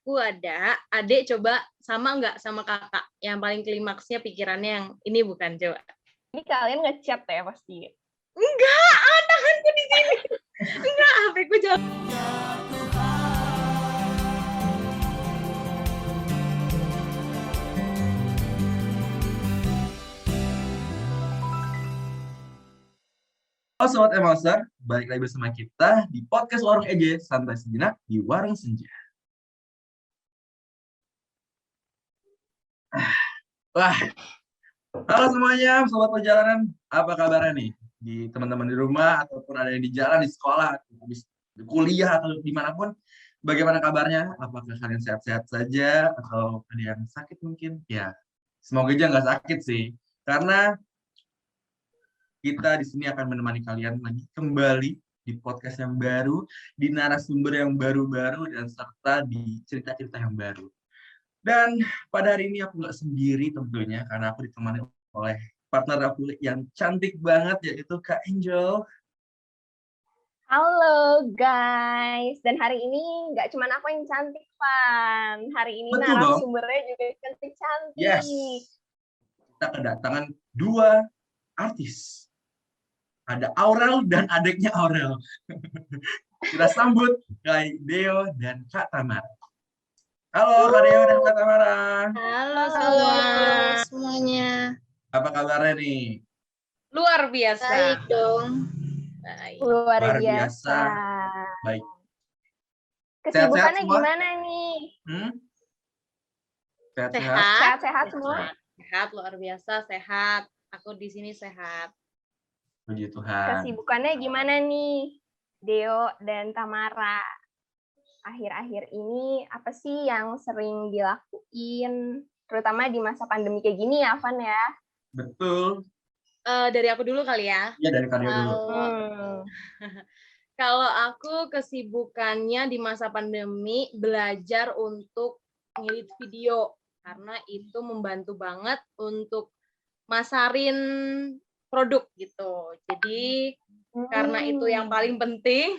aku ada. Adek coba sama nggak sama kakak? Yang paling klimaksnya pikirannya yang ini bukan, coba. Ini kalian ngechat ya pasti? Enggak, tanganku di sini. Enggak, HP-ku jauh. Halo Sobat Emauser, balik lagi bersama kita di podcast Warung EJ, santai sejenak di Warung Senja. Wah, halo semuanya, Sobat Perjalanan, apa kabarnya nih? Di teman-teman di rumah, ataupun ada yang di jalan, di sekolah, habis kuliah, atau dimanapun, bagaimana kabarnya? Apakah kalian sehat-sehat saja, atau ada yang sakit mungkin? Ya, semoga aja nggak sakit sih, karena kita di sini akan menemani kalian lagi kembali di podcast yang baru, di narasumber yang baru-baru, dan serta di cerita-cerita yang baru. Dan pada hari ini aku nggak sendiri tentunya, karena aku ditemani oleh partner aku yang cantik banget, yaitu Kak Angel. Halo guys, dan hari ini nggak cuma aku yang cantik, Van. Hari ini Betul dong. narasumbernya juga cantik-cantik. Yes. Kita kedatangan dua artis. Ada Aurel dan adiknya Aurel. Kita sambut Kak Deo dan Kak Tamara. Halo Kak Deo dan Kak Tamara. Halo semuanya. Apa kabarnya nih? Luar biasa. Baik dong. Baik. Luar Luar biasa. Baik. Kesibukannya Sehat-sehat semua? gimana nih? Sehat-sehat? Sehat-sehat semua? Sehat, luar biasa, sehat. Aku di sini sehat. Puji Tuhan. Kesibukannya gimana nih, Deo dan Tamara? Akhir-akhir ini apa sih yang sering dilakuin, terutama di masa pandemi kayak gini ya, Van ya? Betul. Dari aku dulu kali ya. Iya, dari Kak Deo dulu. Kalau aku kesibukannya di masa pandemi belajar untuk ngedit video, karena itu membantu banget untuk masarin produk gitu. Jadi karena itu yang paling penting,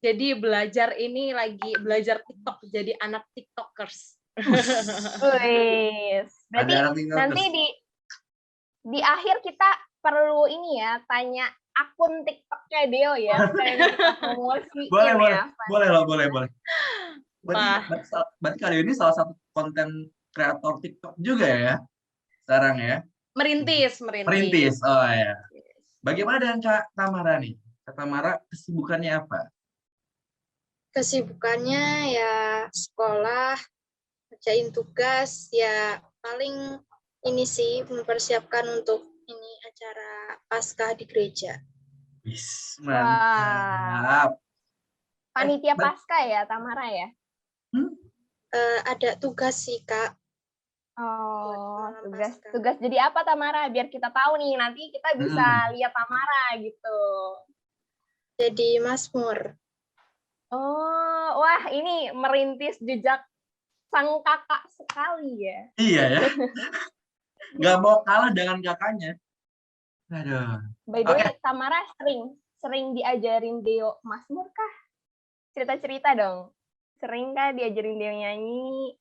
jadi belajar ini lagi belajar TikTok, jadi anak TikTokers. Berarti nanti di akhir kita perlu ini ya, tanya akun TikToknya Deo ya, kayak kita promosiin ya. Boleh. Berarti kali ini salah satu konten kreator TikTok juga ya, sekarang ya? Merintis. Oh ya. Bagaimana dengan Kak Tamara nih? Kak Tamara kesibukannya apa? Kesibukannya ya sekolah, kerjain tugas, ya paling ini sih mempersiapkan untuk ini acara Paskah di gereja. Mantap. Panitia Paskah ya, Tamara ya? Ada tugas sih, Kak. Oh, tugas jadi apa Tamara? Biar kita tahu nih, nanti kita bisa lihat Tamara gitu. Jadi Mazmur. Oh, wah ini merintis jejak sang kakak sekali ya. Iya ya. Nggak mau kalah dengan kakaknya. Aduh. By the way, Tamara sering diajarin Deo Mazmur kah? Cerita-cerita dong. Sering kah diajarin Deo nyanyi?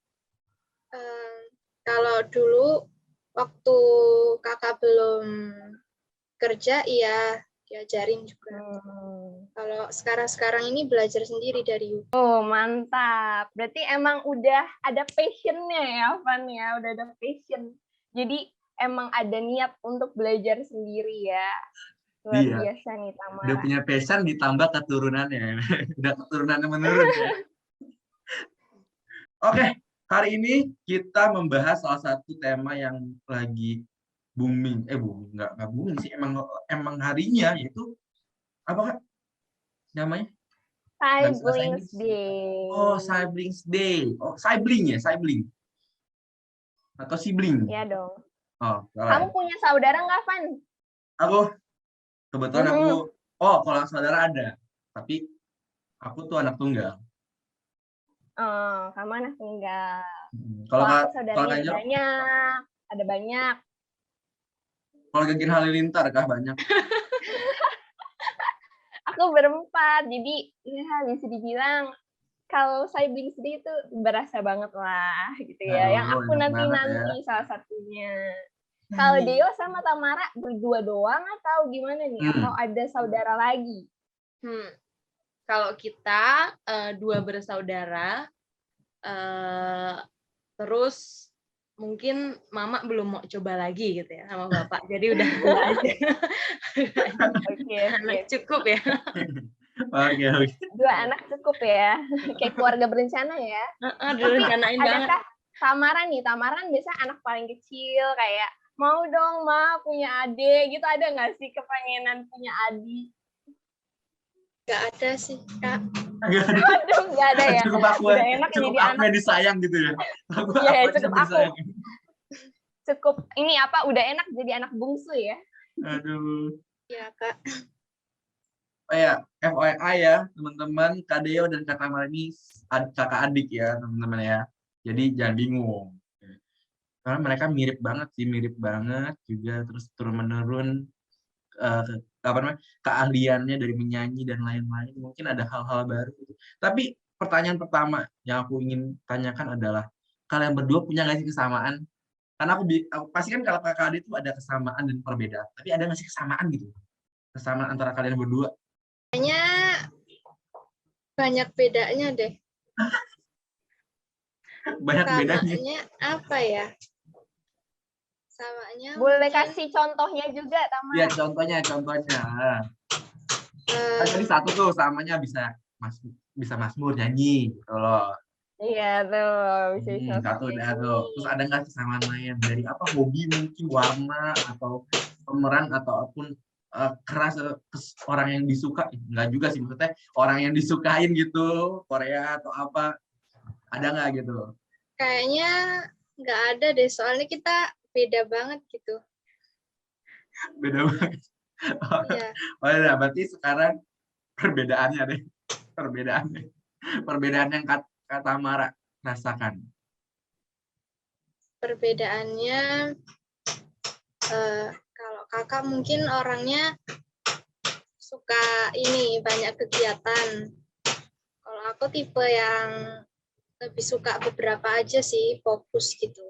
Kalau dulu waktu kakak belum kerja, iya diajarin juga. Kalau sekarang ini belajar sendiri dari YouTube. Oh, mantap. Berarti emang udah ada passion-nya ya, Van ya. Udah ada passion. Jadi emang ada niat untuk belajar sendiri ya. Luar biasa nih, Tamara. Udah punya passion ditambah keturunannya. Udah keturunannya menurun ya. Oke, hari ini kita membahas salah satu tema yang lagi booming. Nggak booming sih, emang harinya, yaitu apa Kak namanya? Siblings Day. Oh, Siblings Day. Oh, sibling ya, sibling. Atau sibling. Iya dong. Oh, kamu punya saudara nggak, Van? Kebetulan kalau saudara ada. Tapi aku tuh anak tunggal. Oh, kamu anak tunggal. Kalau saudaranya ada banyak. Kalau Gagin Halilintar kah banyak? Aku berempat, jadi ya bisa dibilang kalau sibling sedih itu berasa banget lah gitu ya. Yang aku enak banget ya. nanti-nanti salah satunya. Kalau Deo sama Tamara berdua doang atau gimana nih? Atau ada saudara lagi? Kalau kita 2 bersaudara, terus mungkin mama belum mau coba lagi gitu ya sama bapak. Jadi udah 2 aja. Anak cukup ya. Oke. 2 anak cukup ya. Kayak keluarga berencana ya. Direncanain banget. Adakah Tamara nih? Tamara kan biasa anak paling kecil kayak mau dong Ma punya adik gitu, ada nggak sih kepengenan punya adik? Nggak ada sih, Kak. Aduh, nggak ada ya. Cukup aku, udah enak cukup jadi aku anak. yang disayang gitu ya. Iya, cukup aku. Cukup ini apa? Udah enak jadi anak bungsu ya. Aduh. Ya, Kak. Oh ya, FYI ya, teman-teman, Kak Deo dan Kak Tamara ini kakak adik ya, teman-teman ya. Jadi jangan bingung. Karena mereka mirip banget juga, terus turun-menurun keahliannya dari menyanyi dan lain-lain. Mungkin ada hal-hal baru. Tapi pertanyaan pertama yang aku ingin tanyakan adalah, kalian berdua punya nggak sih kesamaan? Karena aku pasti kan kalau kakak adik itu ada kesamaan dan perbedaan. Tapi ada nggak sih kesamaan gitu? Kesamaan antara kalian berdua? Kayaknya banyak bedanya deh. Banyak bedanya. Samanya apa ya? Samanya boleh mungkin, kasih contohnya juga, Tamara. Iya, contohnya. Tadi satu tuh samanya bisa Mazmur nyanyi gitu loh. Iya tuh, bisa satu udah tuh. Terus ada nggak kesamaan lain dari apa, hobi mungkin, warna atau pemeran ataupun keras orang yang disuka? Nggak juga sih, maksudnya orang yang disukain gitu, Korea atau apa, ada nggak gitu? kayaknya nggak ada deh, soalnya kita beda banget gitu. Beda banget. Iya. Oh ya, berarti sekarang perbedaannya deh. Perbedaan yang Kak Tamara rasakan. Perbedaannya, kalau kakak mungkin orangnya suka ini, banyak kegiatan. Kalau aku tipe yang lebih suka beberapa aja sih, fokus gitu.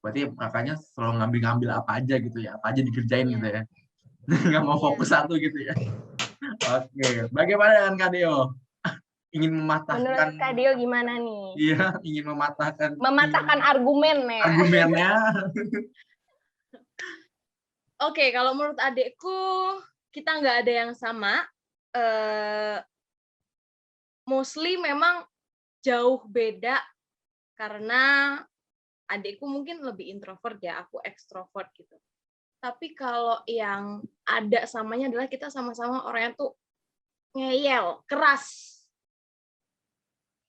Berarti kakaknya selalu ngambil apa aja gitu ya, apa aja dikerjain gitu ya. Nggak mau fokus satu gitu ya. Oke, bagaimana dengan Kak Deo? Ingin mematahkan. Menurut Kak Deo gimana nih? Iya, ingin mematahkan argumen ya. Argumennya. Oke, kalau menurut adekku kita nggak ada yang sama. Mostly memang jauh beda karena adekku mungkin lebih introvert ya, aku ekstrovert gitu. Tapi kalau yang ada samanya adalah kita sama-sama orangnya tuh ngeyel, keras.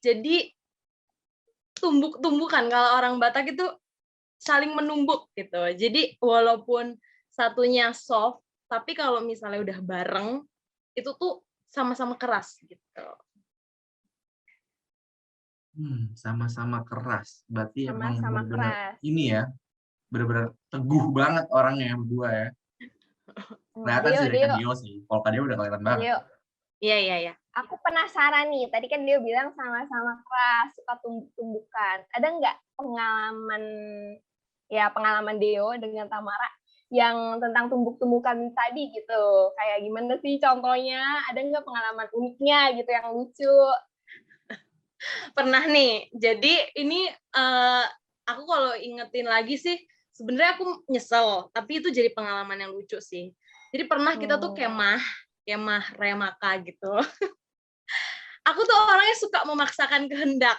Jadi tumbuk-tumbukan, kalau orang Batak itu saling menumbuk gitu. Jadi walaupun satunya soft, tapi kalau misalnya udah bareng, itu tuh sama-sama keras gitu. Sama-sama keras. Berarti emang benar-benar ini ya, benar-benar teguh banget orangnya yang berdua ya. Kelihatan sih dari Kak Deo sih. Kalau Kak Deo udah kelihatan banget. Iya. Aku penasaran nih, tadi kan dia bilang sama-sama keras, suka tumbuk-tumbukan. Ada nggak pengalaman Deo dengan Tamara yang tentang tumbuk-tumbukan tadi gitu? Kayak gimana sih contohnya? Ada nggak pengalaman uniknya gitu yang lucu? Pernah nih, jadi ini aku kalau ingetin lagi sih, sebenarnya aku nyesel, tapi itu jadi pengalaman yang lucu sih. Jadi pernah kita tuh kemah remaka gitu. Aku tuh orangnya suka memaksakan kehendak.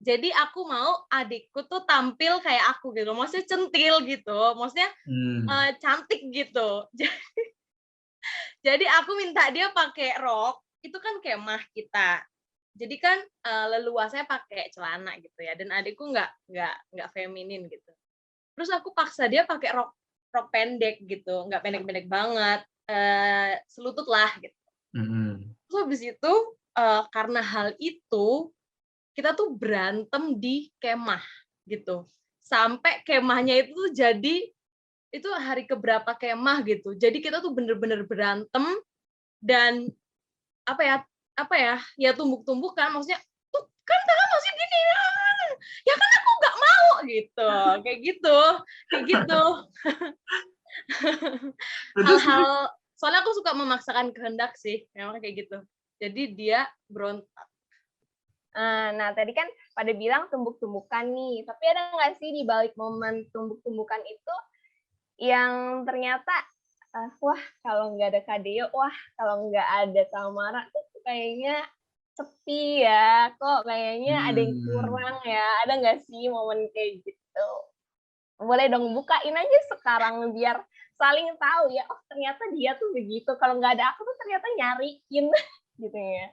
Jadi aku mau adikku tuh tampil kayak aku gitu, maksudnya centil gitu, maksudnya cantik gitu. Jadi aku minta dia pakai rok, itu kan kemah kita. Jadi kan leluasanya pakai celana gitu ya, dan adikku nggak feminin gitu. Terus aku paksa dia pakai rok pendek gitu, nggak pendek-pendek banget, selutut lah gitu. Terus habis itu karena hal itu kita tuh berantem di kemah gitu, sampai kemahnya itu jadi itu hari keberapa kemah gitu. Jadi kita tuh bener-bener berantem dan apa ya, apa ya tumbuk-tumbukan, maksudnya tuh kan kakak masih gini, ya kan aku nggak mau gitu, kayak gitu. Hal-hal, soalnya aku suka memaksakan kehendak sih, memang kayak gitu. Jadi dia berontak. Nah, tadi kan pada bilang tumbuk-tumbukan nih, tapi ada nggak sih di balik momen tumbuk-tumbukan itu yang ternyata, wah kalau nggak ada Kak Deo, wah kalau nggak ada Tamara tuh kayaknya sepi ya, kok kayaknya ada yang kurang ya, ada nggak sih momen kayak gitu? Boleh dong bukain aja sekarang biar saling tahu ya, oh ternyata dia tuh begitu, kalau nggak ada aku tuh ternyata nyariin gitu ya.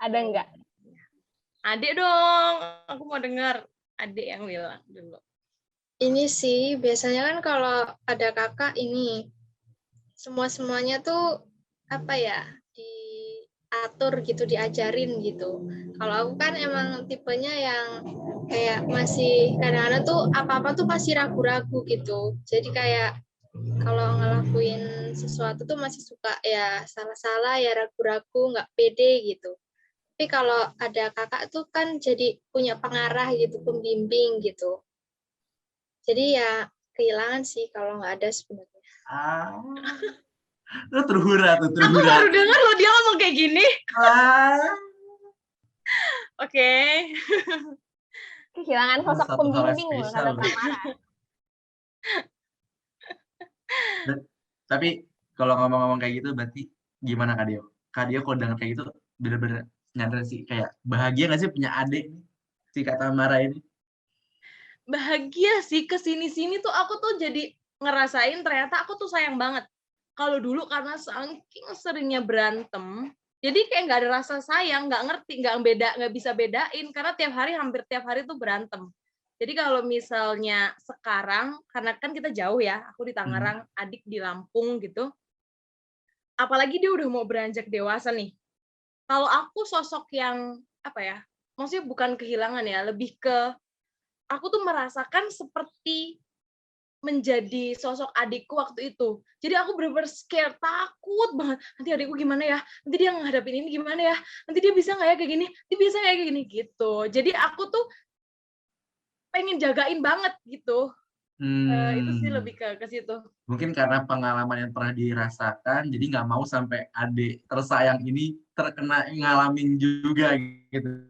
Ada nggak? Adik dong, aku mau dengar adik yang bilang dulu. Ini sih biasanya kan kalau ada kakak ini semuanya tuh apa ya, diatur gitu, diajarin gitu. Kalau aku kan emang tipenya yang kayak masih kadang-kadang tuh apa-apa tuh masih ragu-ragu gitu. Jadi kayak kalau ngelakuin sesuatu tuh masih suka ya salah-salah, ya ragu-ragu, nggak pede gitu. Tapi kalau ada kakak tuh kan jadi punya pengarah gitu, pembimbing gitu. Jadi ya kehilangan sih kalau nggak ada sebenarnya. Lu terhura. Aku baru dengar loh dia ngomong kayak gini. Oke. Kehilangan sosok pembimbing loh kata Tamara. Tapi kalau ngomong-ngomong kayak gitu berarti gimana Kak Dio? Kak Dio kalau dengar kayak gitu bener-bener nyadar sih kayak bahagia nggak sih punya adik si Kak Tamara ini? Bahagia sih, kesini-sini tuh aku tuh jadi ngerasain ternyata aku tuh sayang banget. Kalau dulu karena saking seringnya berantem, jadi kayak nggak ada rasa sayang, nggak ngerti, nggak bisa bedain karena hampir tiap hari tuh berantem. Jadi kalau misalnya sekarang, karena kan kita jauh ya, aku di Tangerang, adik di Lampung gitu, apalagi dia udah mau beranjak dewasa nih. Kalau aku sosok yang apa ya, maksudnya bukan kehilangan ya, lebih ke aku tuh merasakan seperti menjadi sosok adikku waktu itu. Jadi aku bener-bener scared, takut banget. Nanti adikku gimana ya? Nanti dia ngadapin ini gimana ya? Nanti dia bisa nggak ya kayak gini? Dia bisa nggak ya kayak gini? Gitu. Jadi aku tuh pengen jagain banget gitu. Itu sih lebih ke situ. Mungkin karena pengalaman yang pernah dirasakan, jadi nggak mau sampai adik tersayang ini terkena ngalamin juga gitu.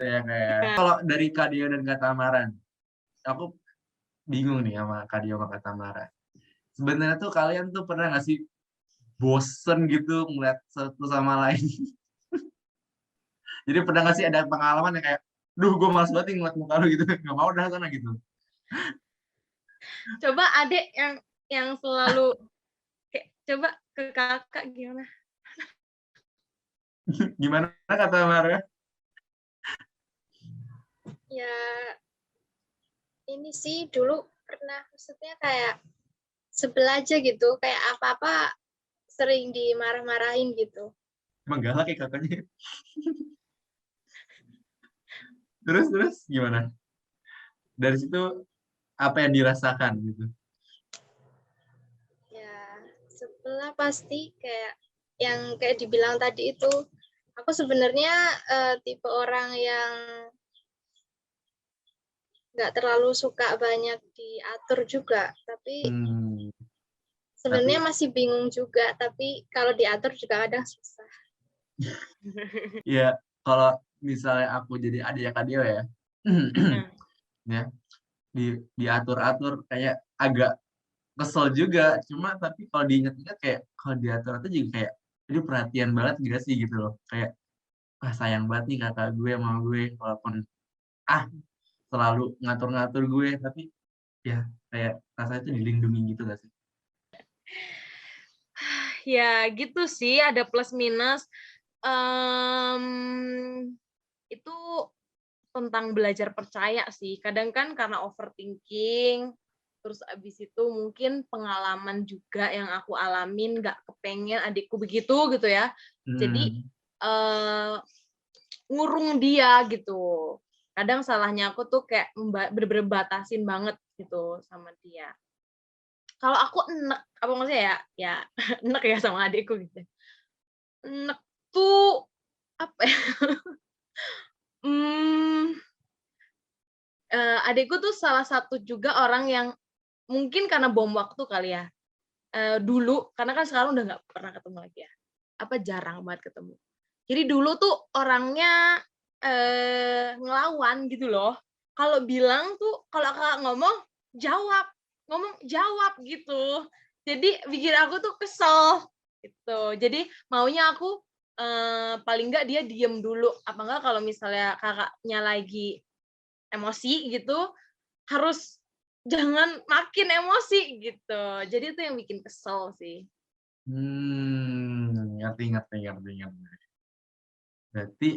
Ya, kayak kalau dari Kak Dio dan Kak Tamara, aku bingung nih sama Kak Dio sama Kak Tamara. Sebenarnya tuh kalian tuh pernah nggak sih bosen gitu ngeliat satu sama lain? Jadi pernah nggak sih ada pengalaman yang kayak, duh gue malas banget ngeliat muka lu gitu, nggak mau dah sana gitu. Coba adik yang selalu kayak, coba ke kakak gimana? Gimana kata Tamara? Ya ini sih dulu pernah, maksudnya kayak sebel aja gitu, kayak apa-apa sering dimarah-marahin gitu. Emang galak ya kakaknya? Terus gimana? Dari situ apa yang dirasakan gitu? Ya sebelah pasti kayak yang kayak dibilang tadi itu. Aku sebenarnya tipe orang yang nggak terlalu suka banyak diatur juga, tapi sebenarnya masih bingung juga, tapi kalau diatur juga kadang susah. Ya, kalau misalnya aku jadi adik Kak Dio ya, ya diatur-atur kayak agak kesel juga. Cuma tapi kalau diingat-ingat kayak kalau diatur-atur juga kayak ini perhatian banget gak sih gitu loh. Kayak wah sayang banget nih kakak gue sama gue walaupun selalu ngatur-ngatur gue tapi ya kayak rasanya itu dilindungi gitu gak sih? Ya gitu sih, ada plus minus. Itu tentang belajar percaya sih. Kadang kan karena overthinking, terus abis itu mungkin pengalaman juga yang aku alamin, nggak kepengen adikku begitu gitu ya. Jadi ngurung dia gitu. Kadang salahnya aku tuh kayak bener-bener batasin banget gitu sama dia. Kalau aku enek, apa maksudnya ya enek ya sama adikku gitu. Nek tuh apa ya? Hmm, adikku tuh salah satu juga orang yang mungkin karena bom waktu kali ya. Dulu, karena kan sekarang udah nggak pernah ketemu lagi ya. Apa jarang banget ketemu. Jadi dulu tuh orangnya ngelawan gitu loh. Kalau bilang tuh, kalau kakak ngomong jawab gitu. Jadi bikin aku tuh kesel gitu. Jadi maunya aku paling nggak dia diem dulu. Apa enggak kalau misalnya kakaknya lagi emosi gitu, harus jangan makin emosi gitu. Jadi itu yang bikin kesel sih. Ngerti. Berarti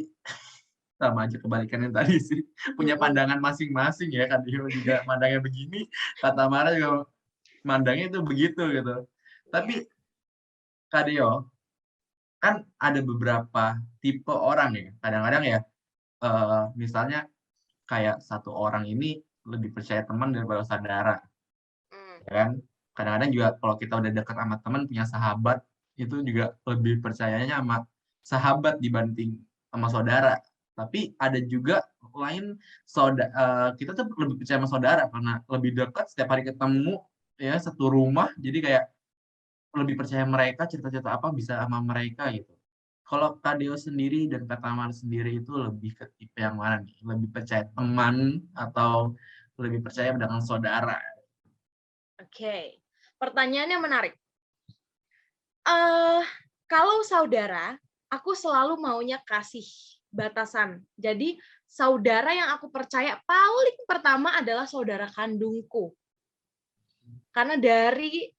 sama aja kebalikannya tadi sih. Punya pandangan masing-masing ya, Kak Dio juga mandangnya begini, Kak Tamara juga mandangnya itu begitu gitu. Tapi Kak Dio, kan ada beberapa tipe orang ya. Kadang-kadang ya, misalnya kayak satu orang ini lebih percaya teman daripada saudara, ya kan? Kadang-kadang juga kalau kita udah dekat sama teman, punya sahabat, itu juga lebih percayanya sama sahabat dibanding sama saudara. Tapi ada juga lain kita tuh lebih percaya sama saudara karena lebih dekat, setiap hari ketemu, ya satu rumah, jadi kayak lebih percaya mereka, cerita-cerita apa bisa sama mereka gitu. Kalau Kak Deo sendiri dan Kak Tamar sendiri itu lebih ke tipe yang mana nih? Lebih percaya teman atau lebih percaya dengan saudara? Oke. Pertanyaannya menarik. Kalau saudara, aku selalu maunya kasih batasan. Jadi saudara yang aku percaya paling pertama adalah saudara kandungku. Karena dari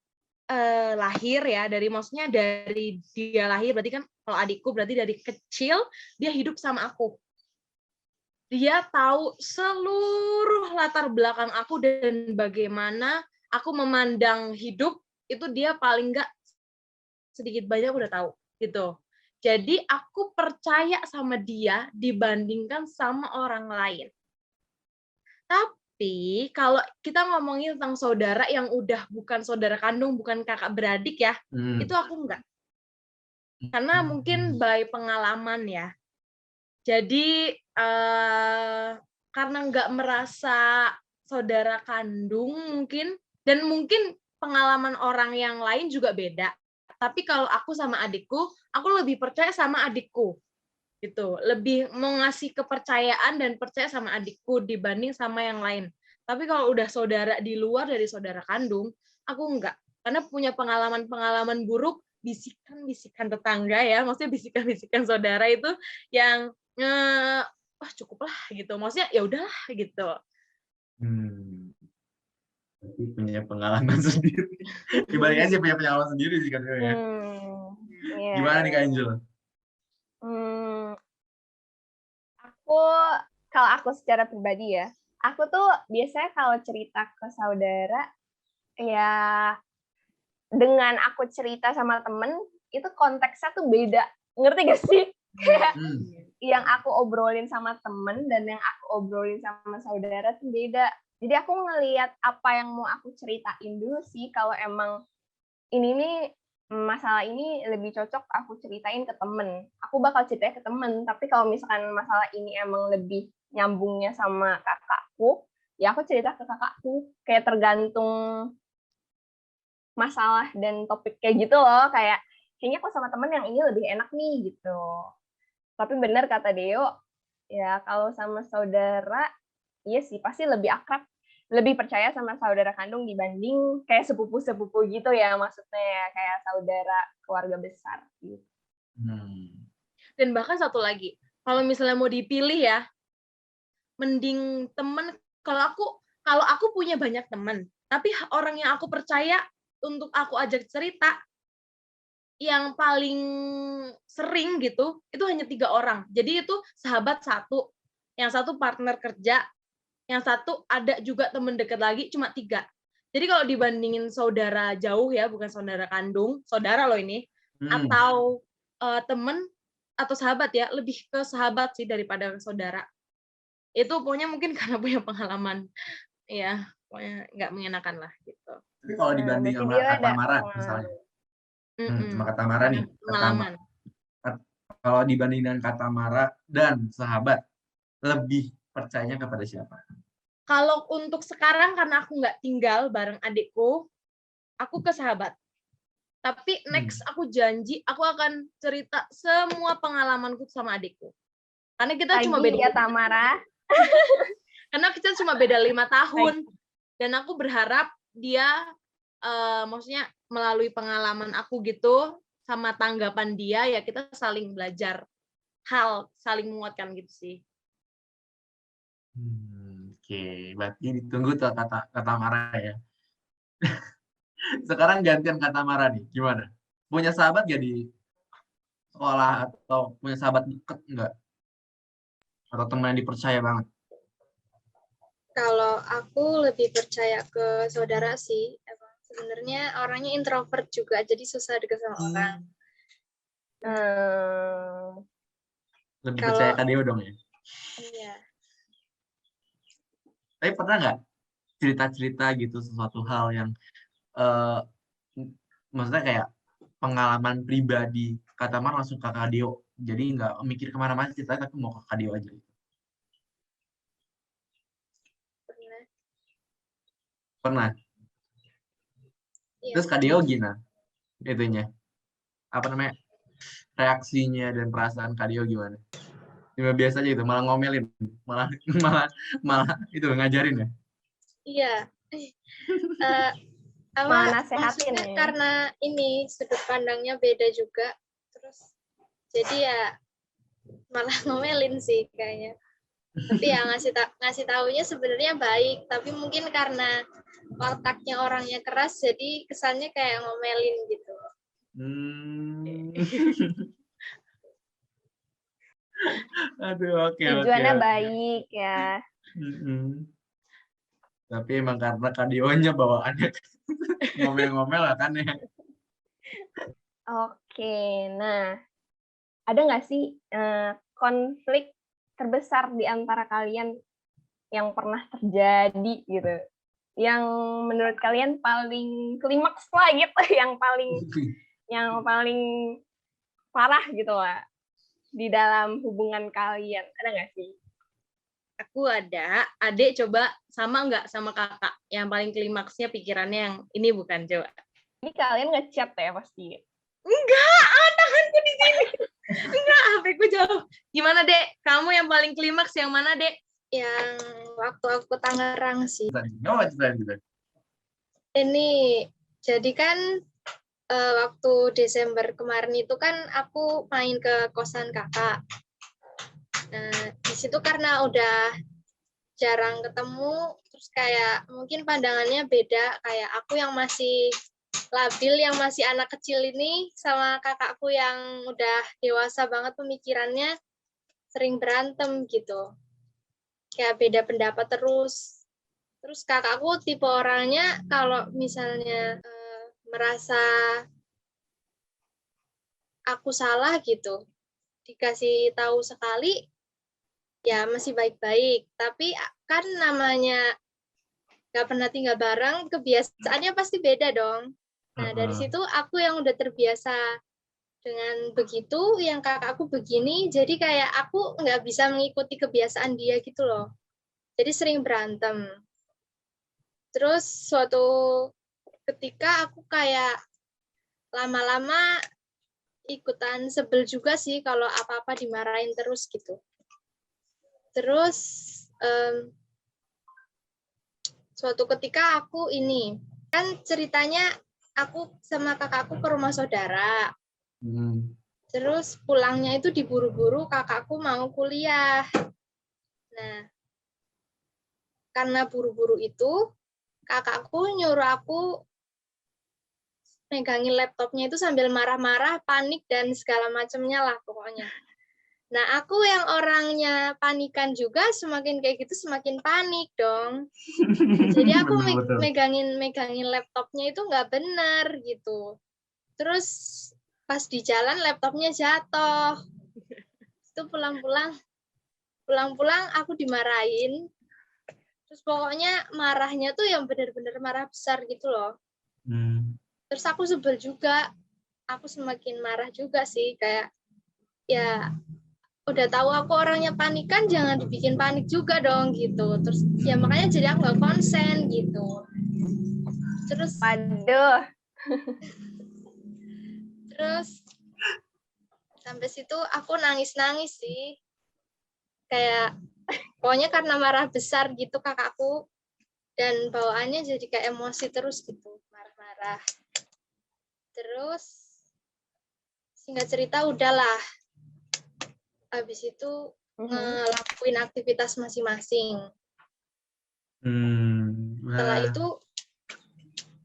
lahir ya, maksudnya dari dia lahir, berarti kan kalau adikku berarti dari kecil dia hidup sama aku. Dia tahu seluruh latar belakang aku dan bagaimana aku memandang hidup, itu dia paling nggak sedikit banyak udah tahu gitu. Jadi aku percaya sama dia dibandingkan sama orang lain. Tapi kalau kita ngomongin tentang saudara yang udah bukan saudara kandung, bukan kakak beradik ya, itu aku enggak. Karena mungkin by pengalaman ya. Jadi karena nggak merasa saudara kandung mungkin, dan mungkin pengalaman orang yang lain juga beda. Tapi kalau aku sama adikku, aku lebih percaya sama adikku. Gitu. Lebih mau ngasih kepercayaan dan percaya sama adikku dibanding sama yang lain. Tapi kalau udah saudara di luar dari saudara kandung, aku enggak. Karena punya pengalaman-pengalaman buruk, bisikan-bisikan tetangga ya, maksudnya bisikan-bisikan saudara itu yang wah cukup lah gitu. Maksudnya ya udahlah gitu. Berarti punya pengalaman sendiri. Ibaratnya sih punya pengalaman sendiri sih kan ya. Gimana nih Kak Angel? Kalau aku secara pribadi ya, aku tuh biasanya kalau cerita ke saudara, ya dengan aku cerita sama temen, itu konteksnya tuh beda. Ngerti gak sih? Kayak yang aku obrolin sama temen dan yang aku obrolin sama saudara tuh beda. Jadi aku ngelihat apa yang mau aku ceritain dulu sih, kalau emang ini nih masalah ini lebih cocok aku ceritain ke temen. Aku bakal ceritain ke temen, tapi kalau misalkan masalah ini emang lebih nyambungnya sama kakakku, ya aku cerita ke kakakku. Kayak tergantung masalah dan topik kayak gitu loh, kayak kayaknya aku sama temen yang ini lebih enak nih gitu. Tapi benar kata Deo, ya kalau sama saudara, iya sih pasti lebih akrab, lebih percaya sama saudara kandung dibanding kayak sepupu-sepupu gitu ya, maksudnya ya, kayak saudara keluarga besar gitu. Dan bahkan satu lagi, kalau misalnya mau dipilih ya, mending temen. Kalau aku punya banyak temen, tapi orang yang aku percaya untuk aku ajak cerita yang paling sering gitu, itu hanya 3 orang. Jadi itu sahabat 1, yang 1 partner kerja, yang 1 ada juga temen deket lagi, cuma 3. Jadi kalau dibandingin saudara jauh ya, bukan saudara kandung, saudara loh ini, atau temen atau sahabat ya, lebih ke sahabat sih daripada saudara. Itu pokoknya mungkin karena punya pengalaman, ya pokoknya nggak mengenakan lah gitu. Tapi kalau dibanding sama Kak Tamara misalnya, sama Kak Tamara nih, pengalaman. Kalau dibanding dengan kata marah dan sahabat, lebih percayanya kepada siapa? Kalau untuk sekarang karena aku nggak tinggal bareng adikku, aku ke sahabat. Tapi next aku janji aku akan cerita semua pengalamanku sama adikku. Karena kita cuma beda ya Tamara. Karena kita cuma beda 5 tahun. Dan aku berharap dia maksudnya melalui pengalaman aku gitu sama tanggapan dia ya kita saling belajar hal, saling menguatkan gitu sih. Oke, berarti ditunggu tuh kata marah ya. Sekarang gantian kata marah nih, gimana? Punya sahabat gak di sekolah atau punya sahabat deket enggak? Atau teman yang dipercaya banget? Kalau aku lebih percaya ke saudara sih. Emang sebenarnya orangnya introvert juga, jadi susah deket sama orang. Lebih percaya ke dia dong ya? Iya. Tapi pernah nggak cerita-cerita gitu sesuatu hal yang maksudnya kayak pengalaman pribadi kata Mar langsung ke Kak Dio, jadi nggak mikir kemana-mana ceritanya tapi mau ke Kak Dio aja. Pernah. Iya. Terus Kak Dio gimana itunya, apa namanya, reaksinya dan perasaan Kak Dio gimana? Cuma biasa aja gitu, malah ngomelin, malah itu ngajarin ya? Iya. Malah nasehatin ya. Karena ini sudut pandangnya beda juga, terus jadi ya malah ngomelin sih kayaknya. Tapi ya ngasih taunya sebenarnya baik, tapi mungkin karena otaknya orangnya keras, jadi kesannya kayak ngomelin gitu. Aduh, oke. Tujuannya baik ya. Tapi emang karena Kadionya bawaannya ngomel-ngomel lah kan ya. Oke, nah ada nggak sih konflik terbesar di antara kalian yang pernah terjadi gitu? Yang menurut kalian paling klimaks lah gitu, yang paling parah gitu lah di dalam hubungan kalian. Ada nggak sih? Aku ada. Adik coba sama nggak sama kakak? Yang paling klimaksnya pikirannya yang ini bukan, coba. Ini kalian ngechat ya pasti? Enggak, tanganku di sini. Enggak, HP-ku jauh. Gimana, Dek? Kamu yang paling klimaks yang mana, Dek? Yang waktu aku ke Tangerang sih. Juga. Ini jadi kan waktu Desember kemarin itu kan aku main ke kosan kakak. Nah, di situ karena udah jarang ketemu, terus kayak mungkin pandangannya beda, kayak aku yang masih labil, yang masih anak kecil ini, sama kakakku yang udah dewasa banget pemikirannya, sering berantem gitu. Kayak beda pendapat terus. Terus kakakku tipe orangnya kalau misalnya merasa aku salah gitu, dikasih tahu sekali, ya masih baik-baik. Tapi kan namanya nggak pernah tinggal bareng, kebiasaannya pasti beda dong. Nah, dari situ aku yang udah terbiasa dengan begitu, yang kakakku begini, jadi kayak aku nggak bisa mengikuti kebiasaan dia gitu loh. Jadi sering berantem. Terus suatu ketika aku kayak lama-lama ikutan sebel juga sih kalau apa-apa dimarahin terus gitu. Terus suatu ketika aku ini, kan ceritanya aku sama kakakku ke rumah saudara. Terus pulangnya itu diburu-buru, kakakku mau kuliah. Nah, karena buru-buru itu, kakakku nyuruh aku megangin laptopnya itu sambil marah-marah, panik, dan segala macamnya lah pokoknya. Nah, aku yang orangnya panikan juga, semakin kayak gitu semakin panik dong. Jadi aku megangin laptopnya itu nggak benar gitu. Terus pas di jalan laptopnya jatuh. Itu pulang-pulang aku dimarahin. Terus pokoknya marahnya tuh yang benar-benar marah besar gitu loh. Terus aku sebel juga. Aku semakin marah juga sih, kayak ya udah tahu aku orangnya panikan, jangan dibikin panik juga dong gitu. Terus ya makanya jadi aku nggak konsen gitu. Terus Waduh. Terus sampai situ aku nangis-nangis sih. Kayak pokoknya karena marah besar gitu kakakku, dan bawaannya jadi kayak emosi terus gitu, marah-marah. Terus singkat cerita udahlah. Habis itu ngelakuin aktivitas masing-masing. Setelah itu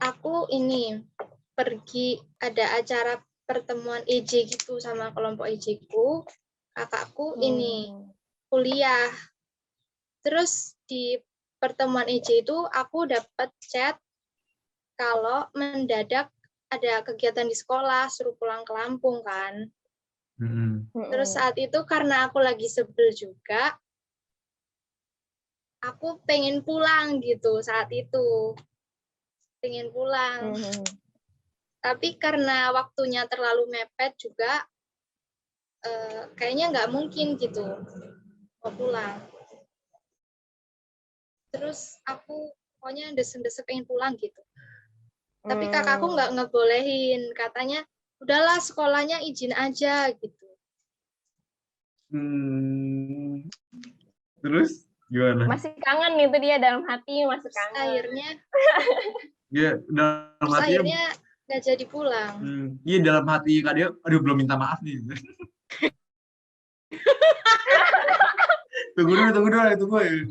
aku pergi ada acara pertemuan EJ gitu sama kelompok EJ-ku. Kakakku kuliah. Terus di pertemuan EJ itu aku dapat chat kalau mendadak ada kegiatan di sekolah, suruh pulang ke Lampung kan. Terus saat itu karena aku lagi sebel juga, aku pengen pulang gitu saat itu. Pengen pulang. Tapi karena waktunya terlalu mepet juga, kayaknya nggak mungkin gitu mau pulang. Terus aku pokoknya desek-desek pengen pulang gitu. Tapi kakakku nggak ngebolehin, katanya udahlah sekolahnya izin aja gitu. Terus gimana? Masih kangen itu dia, dalam hati masih kangen. Akhirnya Iya, dalam hati akhirnya nggak jadi pulang. Iya, dalam hati Kak Deo, aduh belum minta maaf nih. tunggu dulu.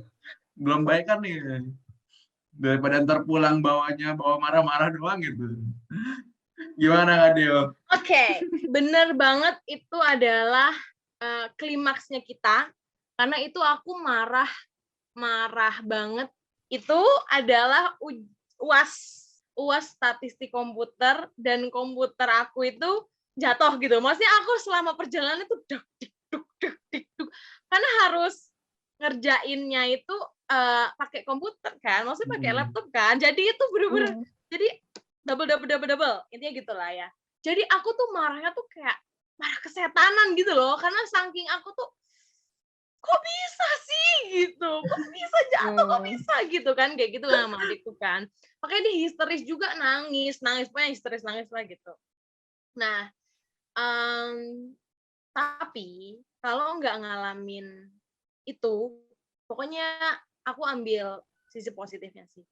Belum baik kan nih. Daripada ntar pulang bawa marah-marah doang gitu. Gimana Kak Deo? Oke, bener banget itu adalah klimaksnya kita. Karena itu aku marah banget. Itu adalah UAS statistik komputer, dan komputer aku itu jatuh gitu. Maksudnya aku selama perjalanan itu duk. Karena harus ngerjainnya itu pakai komputer kan, maksudnya pakai laptop kan. Jadi itu bener-bener jadi double. Intinya gitulah ya. Jadi aku tuh marahnya tuh kayak marah kesetanan gitu loh, karena saking aku tuh kok bisa sih gitu, kok bisa jatuh, kok bisa gitu kan, kayak gitu sama adikku kan. Makanya dia histeris juga, nangis pokoknya histeris nangis lah gitu. Nah, tapi kalau nggak ngalamin itu, pokoknya aku ambil sisi positifnya sih.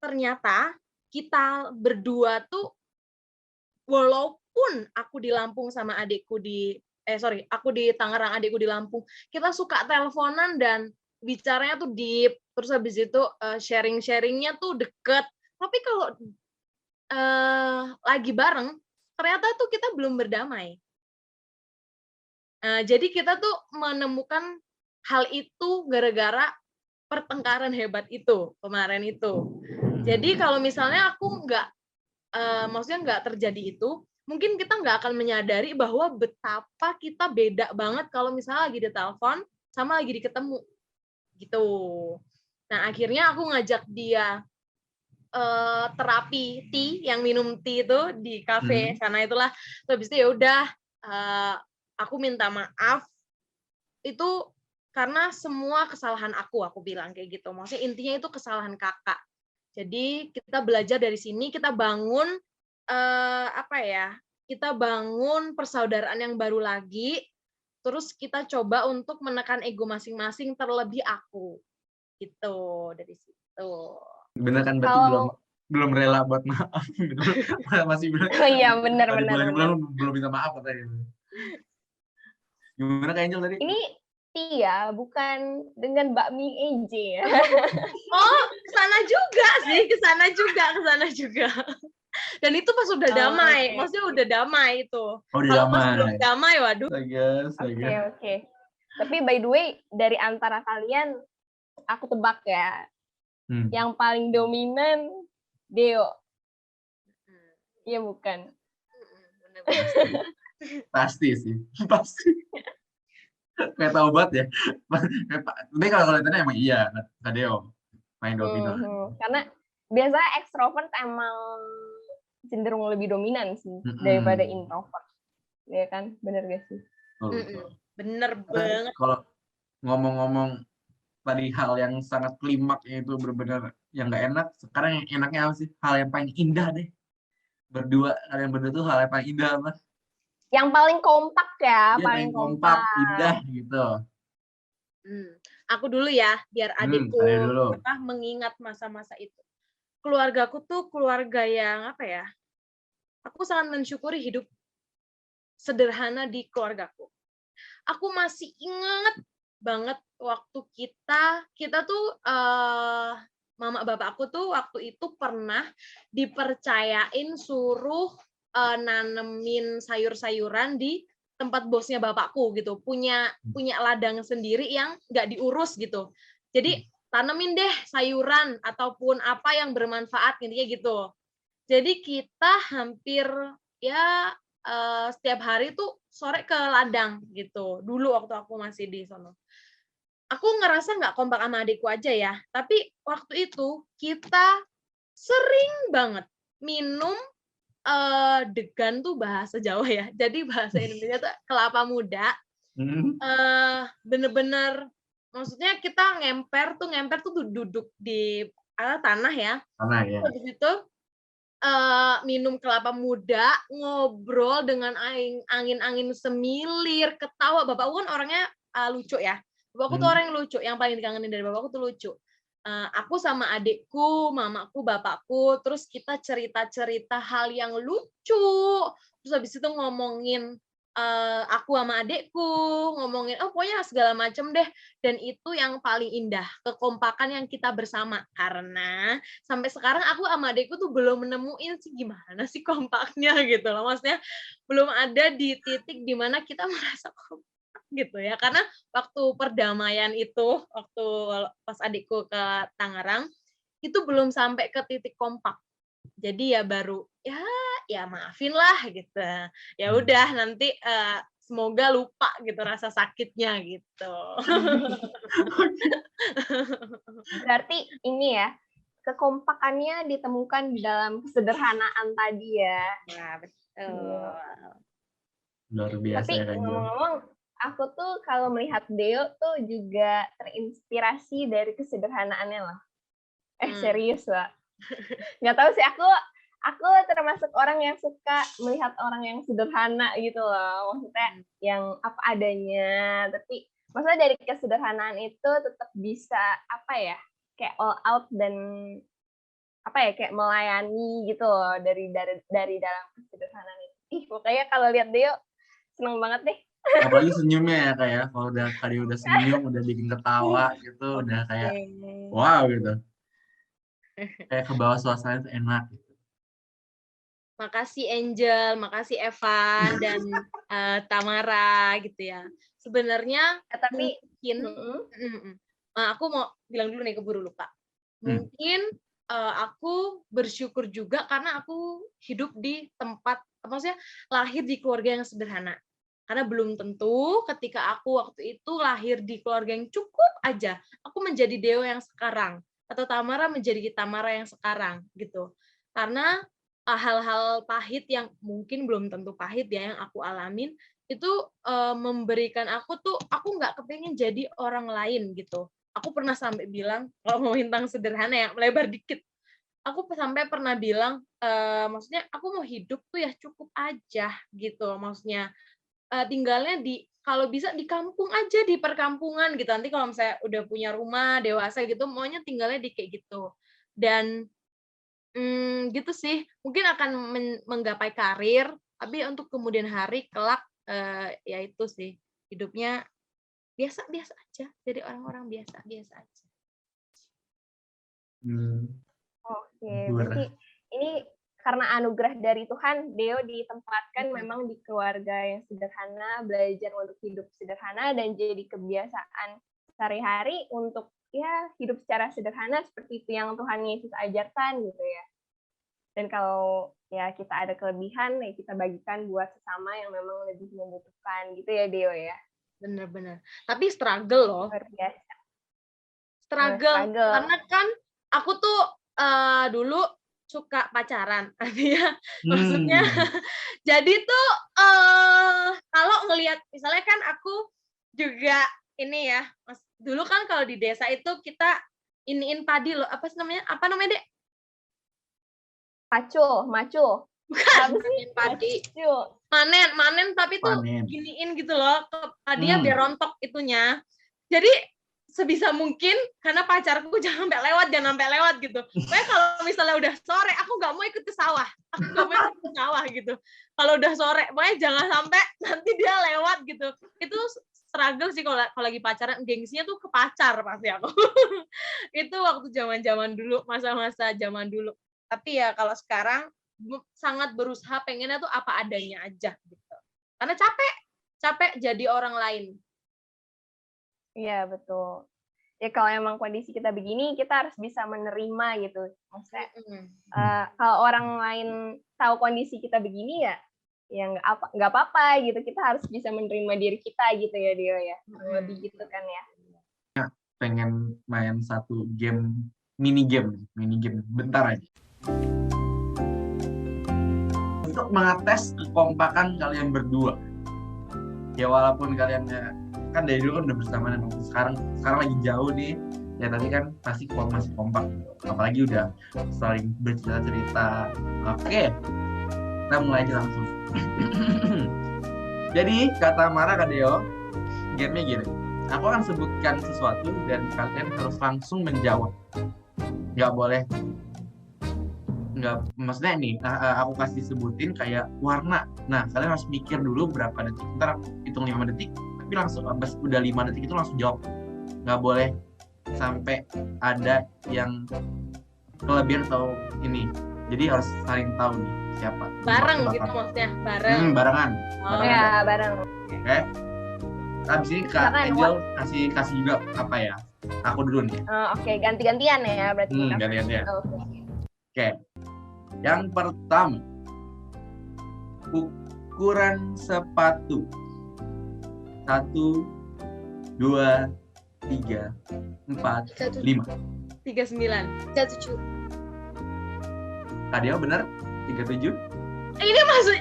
Ternyata kita berdua tuh, walaupun aku di Lampung sama adikku aku di Tangerang, adikku di Lampung, kita suka teleponan dan bicaranya tuh deep, terus habis itu sharing-sharingnya tuh deket. Tapi kalau lagi bareng, ternyata tuh kita belum berdamai. Jadi kita tuh menemukan hal itu gara-gara pertengkaran hebat itu kemarin itu. Jadi kalau misalnya aku maksudnya nggak terjadi itu, mungkin kita nggak akan menyadari bahwa betapa kita beda banget kalau misalnya lagi di telepon sama lagi di ketemu gitu. Nah akhirnya aku ngajak dia terapi tea, yang minum tea itu di kafe sana itulah. Terus habis itu ya udah, aku minta maaf itu karena semua kesalahan aku bilang kayak gitu. Maksudnya intinya itu kesalahan kakak. Jadi kita belajar dari sini, kita bangun kita bangun persaudaraan yang baru lagi, terus kita coba untuk menekan ego masing-masing, terlebih aku. Gitu, dari situ. Bener kan, berarti belum rela buat maaf. Masih bilang. Oh iya, benar. Belum minta maaf katanya. Gimana Kak Angel tadi? Ini Tia, bukan dengan bakmi EJ ya? Oh, kesana juga. Dan itu pas udah damai, maksudnya udah damai itu. Kalau pas belum damai, waduh. Oke. Tapi by the way, dari antara kalian, aku tebak ya, yang paling dominan Deo. Iya bukan? Pasti. Kayak tahu banget ya. Tapi kalau kelihatannya emang iya, Kak Deo main dominan. Karena biasanya ekstrovert emang cenderung lebih dominan sih daripada introvert. Ya kan? Bener gak sih? Bener banget. Kalau ngomong-ngomong tadi hal yang sangat klimaknya itu benar-benar yang nggak enak, sekarang yang enaknya apa sih? Hal yang paling indah deh. Kalian berdua tuh hal yang paling indah apa? Yang paling kompak ya, Iya, paling kompak, kompak. indah gitu. Aku dulu ya, biar adikku dulu. mengingat masa-masa itu. Keluargaku tuh keluarga yang apa ya? Aku sangat mensyukuri hidup sederhana di keluargaku. Aku masih ingat banget waktu kita tuh mama bapak aku tuh waktu itu pernah dipercayain suruh nanemin sayur-sayuran di tempat bosnya bapakku gitu, punya ladang sendiri yang nggak diurus gitu. Jadi tanemin deh sayuran ataupun apa yang bermanfaat intinya gitu. Jadi kita hampir ya setiap hari tuh sore ke ladang gitu. Dulu waktu aku masih di sono. Aku ngerasa nggak kompak sama adikku aja ya, tapi waktu itu kita sering banget minum degan tuh bahasa Jawa ya. Jadi bahasa Indonesia tuh kelapa muda. Bener-bener maksudnya kita ngemper tuh duduk di tanah ya. Tanah ya. Habis itu minum kelapa muda, ngobrol dengan angin-angin semilir, ketawa. Bapakku kan orangnya lucu ya. Bapakku tuh orang yang lucu, yang paling dikangenin dari bapakku tuh lucu. Aku sama adikku, mamaku, bapakku, terus kita cerita-cerita hal yang lucu. Terus habis itu ngomongin aku sama adikku, ngomongin pokoknya segala macam deh. Dan itu yang paling indah, kekompakan yang kita bersama. Karena sampai sekarang aku sama adikku tuh belum menemuin sih gimana sih kompaknya gitu loh. Maksudnya belum ada di titik dimana kita merasa kompak gitu ya. Karena waktu perdamaian itu, waktu pas adikku ke Tangerang, itu belum sampai ke titik kompak. Jadi ya baru ya maafin lah gitu. Ya udah nanti semoga lupa gitu rasa sakitnya gitu. Berarti ini ya, kekompakannya ditemukan di dalam kesederhanaan tadi ya. Nah, betul. Luar biasa. Tapi ya, ngomong-ngomong, aku tuh kalau melihat Deo tuh juga terinspirasi dari kesederhanaannya loh. Serius lah. Nggak tahu sih, aku termasuk orang yang suka melihat orang yang sederhana gitu loh. Maksudnya yang apa adanya, tapi maksudnya dari kesederhanaan itu tetap bisa apa ya, kayak all out dan apa ya, kayak melayani gitu loh dari dalam kesederhanaan itu. Pokoknya kalau lihat Deo seneng banget deh. Apalagi senyumnya ya kayak kalau udah senyum, udah bikin ketawa gitu, udah kayak wow gitu. Kayak ke bawah suasana itu enak gitu. Makasih Angel, makasih Evan dan Tamara gitu ya. Sebenarnya Tapi mungkin aku mau bilang dulu nih, keburu lupa. Mungkin aku bersyukur juga karena aku hidup di tempat, maksudnya lahir di keluarga yang sederhana. Karena belum tentu ketika aku waktu itu lahir di keluarga yang cukup aja, aku menjadi Deo yang sekarang atau Tamara menjadi Tamara yang sekarang gitu. Karena hal-hal pahit yang mungkin belum tentu pahit ya yang aku alamin itu memberikan aku nggak kepengen jadi orang lain gitu. Aku pernah sampai bilang, kalau mau tentang sederhana ya melebar dikit, aku sampai pernah bilang maksudnya aku mau hidup tuh ya cukup aja gitu, maksudnya tinggalnya kalau bisa di kampung aja, di perkampungan gitu. Nanti kalau misalnya udah punya rumah dewasa gitu maunya tinggalnya di kayak gitu. Dan gitu sih, mungkin akan menggapai karir, tapi untuk kemudian hari kelak ya itu sih, hidupnya biasa-biasa aja, jadi orang-orang biasa-biasa aja. Oke, berarti ini karena anugerah dari Tuhan, Deo ditempatkan memang di keluarga yang sederhana, belajar untuk hidup sederhana, dan jadi kebiasaan sehari-hari untuk ya hidup secara sederhana seperti itu yang Tuhan Yesus ajarkan gitu ya. Dan kalau ya kita ada kelebihan, ya kita bagikan buat sesama yang memang lebih membutuhkan gitu ya Deo ya. Bener-bener. Tapi struggle loh. Luar biasa. Struggle. Karena kan aku tuh dulu suka pacaran, artinya maksudnya jadi tuh kalau ngelihat misalnya kan aku juga ini ya, Mas, dulu kan kalau di desa itu kita iniin padi loh, apa namanya Dek? Macul. Apa sih? Padi. Manen tapi tuh giniin gitu loh ke padinya biar rontok itunya. Jadi sebisa mungkin karena pacarku jangan sampai lewat gitu. Pokoknya kalau misalnya udah sore aku nggak mau ikut ke sawah. Gitu. Kalau udah sore, pokoknya jangan sampai nanti dia lewat gitu. Itu struggle sih kalau lagi pacaran, gengsinya tuh ke pacar pasti aku. Itu waktu zaman-zaman dulu, masa-masa zaman dulu. Tapi ya kalau sekarang sangat berusaha pengennya tuh apa adanya aja gitu. Karena capek jadi orang lain. Iya, betul. Ya kalau emang kondisi kita begini, kita harus bisa menerima gitu. Maksudnya kalau orang lain tahu kondisi kita begini ya nggak apa-apa gitu. Kita harus bisa menerima diri kita gitu ya, Dio ya. Lebih gitu kan ya. Pengen main satu mini game bentar aja. Untuk mengetes kekompakan kalian berdua. Ya walaupun kaliannya kan dari dulu kan udah bersama dan sekarang lagi jauh nih ya, tapi kan masih kompak, apalagi udah saling bercerita. Oke, kita mulai aja langsung. Jadi kata Mara, Kak Deo, gamenya gini, aku akan sebutkan sesuatu dan kalian harus langsung menjawab, maksudnya nih aku kasih sebutin kayak warna, nah kalian harus mikir dulu berapa detik, ntar hitung 5 detik tapi langsung abis udah 5 detik itu langsung jawab, nggak boleh sampai ada yang kelebihan atau ini, jadi harus saling tahu nih siapa bareng gitu maksudnya barengan bareng. Oke. Abis ini Kak Angel kasih juga apa ya, aku dulu nih. Oke, ganti-gantian ya berarti. Ganti-gantian. Oke. Yang pertama, ukuran sepatu. 1, 2, 3, 4, 5. 39. 37. Tadi benar? 37? Ini maksud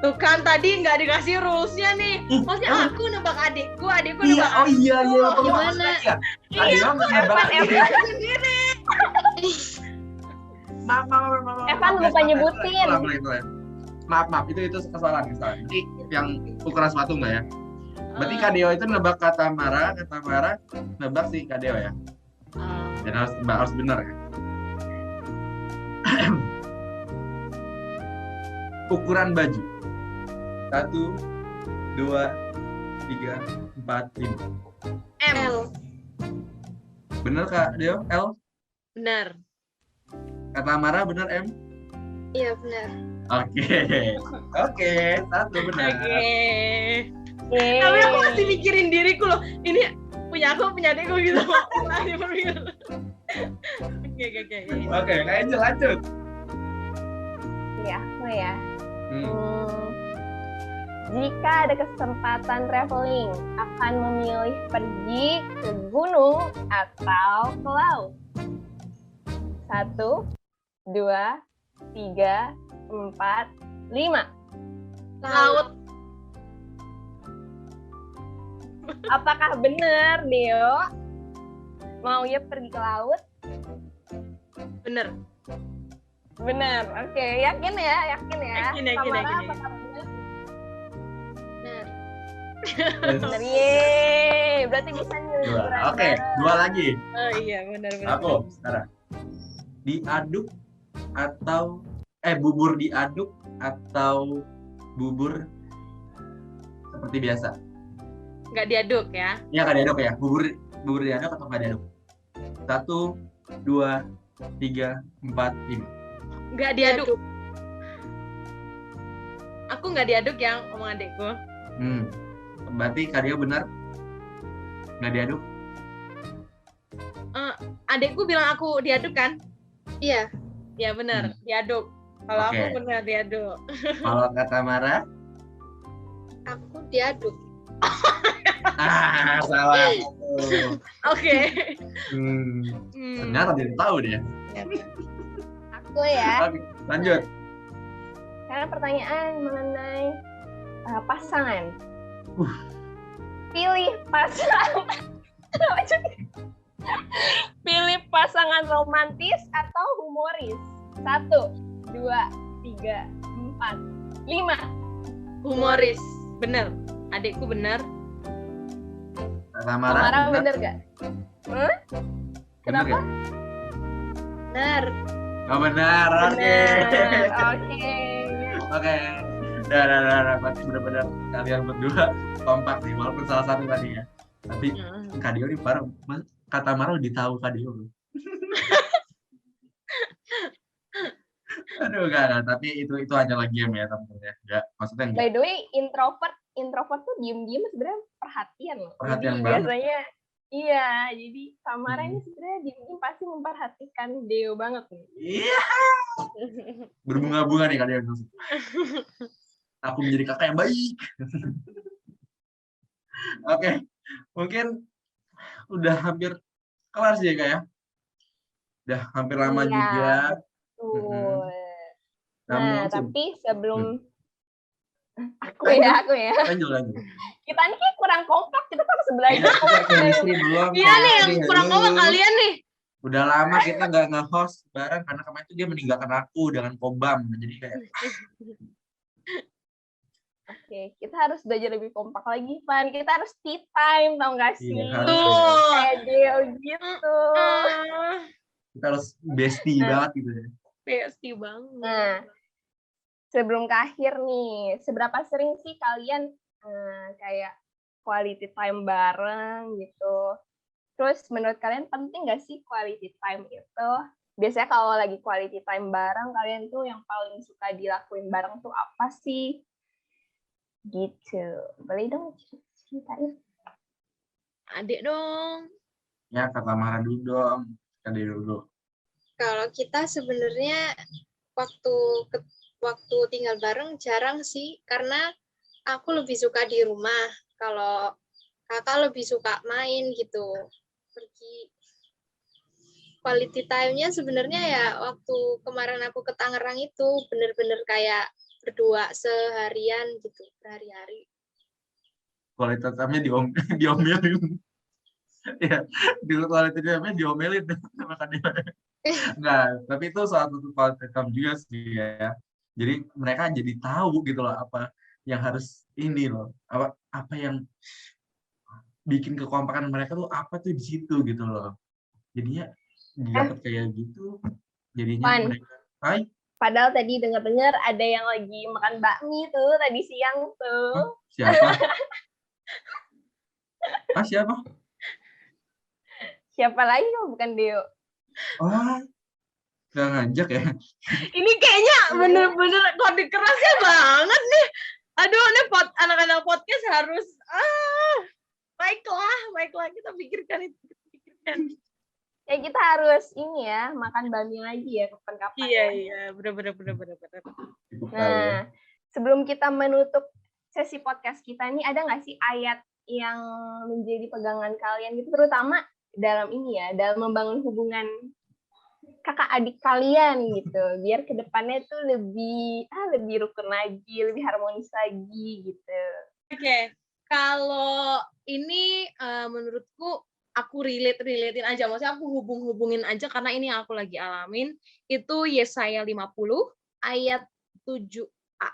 tuh kan tadi nggak dikasih rules-nya nih. Maksudnya aku nebak adikku nebak aku. Iya. Gimana? Iya, nebak sendiri. Maaf. Evan lupa nyebutin. Maaf, itu kesalahan. Jadi yang ukuran sepatu enggak ya? Berarti Kak Deo itu nebak kata Mara nebak si Kak Deo ya? Dan harus benar ya? Ukuran baju. 1, 2, 3, 4, 5. M. Benar Kak Deo? L? Benar. Kata Mara benar M? Iya benar. Oke, 1 benar. Tapi aku masih mikirin diriku loh. Ini punya aku, punya adikku gitu. Oke, Kak Angel lanjut. Iya, aku ya. Jika ada kesempatan traveling, akan memilih pergi ke gunung atau ke laut? 1, 2, 3, 4, 5. Laut. Apakah benar, Deo? Mau ya pergi ke laut? Bener. Benar. Oke, yakin ya? Yakin. Benar. Benar. Yeay, berarti bisa nih. Oke, 2 lagi. Oh iya, benar. Aku sekarang. Diaduk atau bubur diaduk atau bubur seperti biasa? Nggak diaduk ya? Iya, nggak diaduk ya. Bubur diaduk atau nggak diaduk? 1, 2, 3, 4, 5. Nggak diaduk. Aku nggak diaduk yang omong adekku. Berarti Kak Deo benar? Nggak diaduk? Adekku bilang aku diaduk kan? Iya. Ya benar, diaduk. Kalau aku benar diaduk. Kalau kata Mara? Aku diaduk. Salah. Oke. Ternyata dia tahu dia. Aku Aku ya. Oke, lanjut. Karena pertanyaan mengenai pasangan. Pilih pasangan. Pilih pasangan romantis atau humoris? 1, 2, 3, 4, 5. Humoris. Bener. Adikku bener. Tamara bener gak? Kenapa? Benar. Oh benar, oke. Oke. Dah. Benar-benar kalian berdua kompak nih, walaupun salah satu tadi ya. Tapi Kak Dio nih baru, kata Mara lebih tahu Kak Dio. Aduh, enggak, tapi itu hanyalah game ya teman-teman ya. Enggak, maksudnya enggak. By the way, introvert tuh diem-diem sebenarnya perhatian loh. Perhatian jadi banget. Biasanya iya, jadi Tamara ini sebenarnya diem-diem pasti memperhatikan Deo banget nih. Iya. Berbunga-bunga nih kalian. Aku menjadi kakak yang baik. Oke, mungkin udah hampir kelar sih ya Kak ya. Udah hampir lama juga. Betul. Namun, tapi sebelum aku ya. Lanjut. Kita ini kayak kurang kompak, kita harus belajar. Iya nih, yang kurang kompak kalian nih. Udah lama kita nggak nge-host bareng karena kemarin itu dia meninggalkan aku dengan kobam, jadi kayak. Oke, kita harus belajar lebih kompak lagi, Van. Kita harus tea time, tau gak sih? Tuh. Kayak Deo gitu. Kita harus bestie banget gitu ya. Bestie banget. Nah, sebelum ke akhir nih, seberapa sering sih kalian kayak quality time bareng gitu? Terus menurut kalian penting gak sih quality time itu? Biasanya kalau lagi quality time bareng, kalian tuh yang paling suka dilakuin bareng tuh apa sih? Gitu. Boleh dong ceritain? Adik dong. Ya, kata Mara dulu dong. Kata dulu. Kalau kita sebenarnya waktu tinggal bareng jarang sih, karena aku lebih suka di rumah. Kalau kakak lebih suka main gitu, pergi. Quality time-nya sebenarnya ya waktu kemarin aku ke Tangerang itu bener-bener kayak berdua seharian gitu, berhari-hari. Kualitas time-nya diomelin. Ya, kualitas time-nya diomelin sama Kak Dio. Enggak, tapi itu suatu quality time juga sih ya. Jadi mereka jadi tahu gitu loh apa yang harus ini loh. Apa yang bikin kekompakan mereka tuh apa tuh di situ gitu loh. Jadinya dapat kayak gitu. Jadinya mereka padahal tadi dengar-dengar ada yang lagi makan bakmi tuh tadi siang tuh. Siapa? Siapa? Siapa lagi kalau bukan Deo? Oh, nggak ngajak ya? Ini kayaknya bener-bener kode kerasnya banget nih. Aduh, ini anak-anak podcast harus baiklah kita pikirkan itu. Ya kita harus ini ya makan bakmi lagi ya kapan-kapan. Iya bener. Nah, sebelum kita menutup sesi podcast kita ini, ada nggak sih ayat yang menjadi pegangan kalian gitu, terutama dalam ini ya, dalam membangun hubungan kakak adik kalian gitu, biar kedepannya tuh lebih rukun lagi, lebih harmonis lagi gitu. Oke. Kalau ini menurutku aku relatein aja, maksudnya aku hubungin aja karena ini yang aku lagi alamin. Itu Yesaya 50 ayat 7a.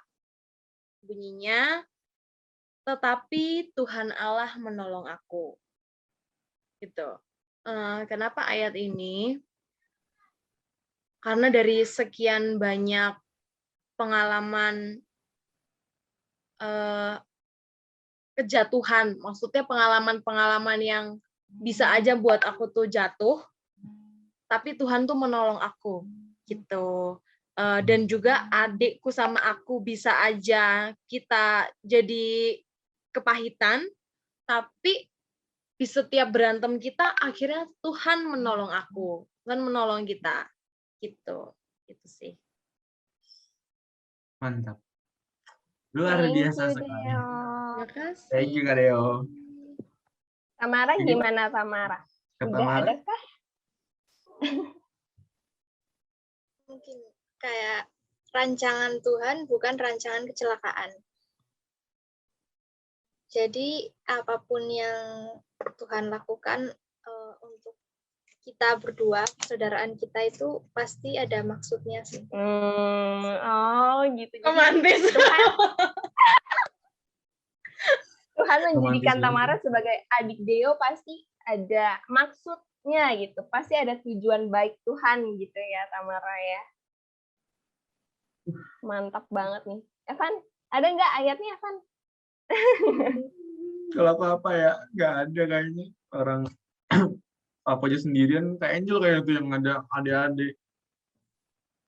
Bunyinya, tetapi Tuhan Allah menolong aku. Gitu. Kenapa ayat ini? Karena dari sekian banyak pengalaman kejatuhan, maksudnya pengalaman-pengalaman yang bisa aja buat aku tuh jatuh, tapi Tuhan tuh menolong aku gitu. Dan juga adikku sama aku bisa aja kita jadi kepahitan, tapi di setiap berantem kita akhirnya Tuhan menolong aku, Tuhan menolong kita gitu. Itu sih. Mantap. Luar biasa sekali. Terima kasih. Thank you Kak Deo. Tamara gimana Tamara? Udah adakah? Mungkin kayak rancangan Tuhan, bukan rancangan kecelakaan. Jadi apapun yang Tuhan lakukan untuk kita berdua, saudaraan kita itu pasti ada maksudnya sih. Oh gitu. Romantis. Tuhan menjadikan Romantis Tamara banget. sebagai adik Deo pasti ada maksudnya gitu. Pasti ada tujuan baik Tuhan gitu ya Tamara ya. Mantap banget nih. Evan, ada nggak ayatnya Evan? Kalau apa ya nggak ada kayaknya. Orang apa aja sendirian kayak Angel kayak itu yang ada adik-adik.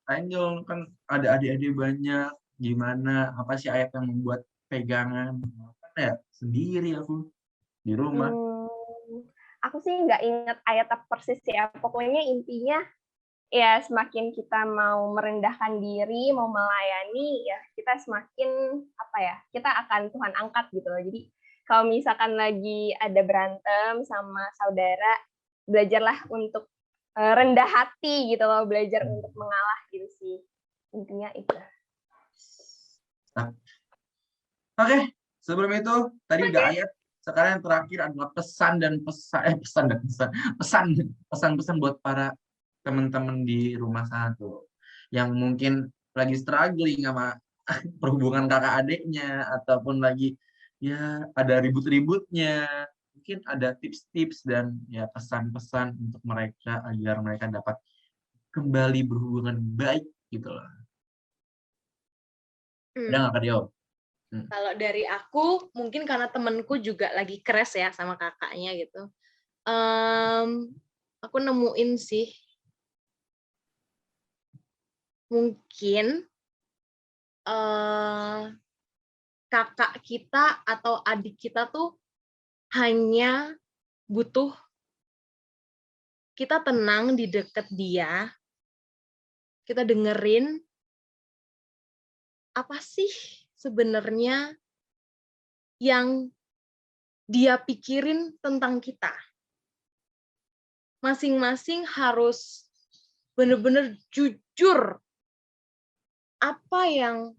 Angel kan ada adik-adik banyak. Gimana? Apa sih ayat yang membuat pegangan? Kan ya sendiri aku di rumah. Aku sih nggak ingat ayat persis ya. Pokoknya intinya ya semakin kita mau merendahkan diri, mau melayani, ya kita semakin apa ya? Kita akan Tuhan angkat gitu loh. Jadi kalau misalkan lagi ada berantem sama saudara, belajarlah untuk rendah hati gitu loh, belajar untuk mengalah gitu sih. Intinya itu. Oke, sebelum itu tadi udah ayat. Sekarang yang terakhir adalah pesan-pesan buat para teman-teman di rumah satu yang mungkin lagi struggling sama perhubungan kakak adiknya ataupun lagi ya ada ribut-ributnya. Mungkin ada tips-tips dan ya pesan-pesan untuk mereka agar mereka dapat kembali berhubungan baik gitu loh. Ada nggak Kak Dio? Kalau dari aku, mungkin karena temenku juga lagi crash ya sama kakaknya gitu. Aku nemuin sih, mungkin kakak kita atau adik kita tuh hanya butuh kita tenang di deket dia, kita dengerin apa sih sebenarnya yang dia pikirin tentang kita. Masing-masing harus benar-benar jujur apa yang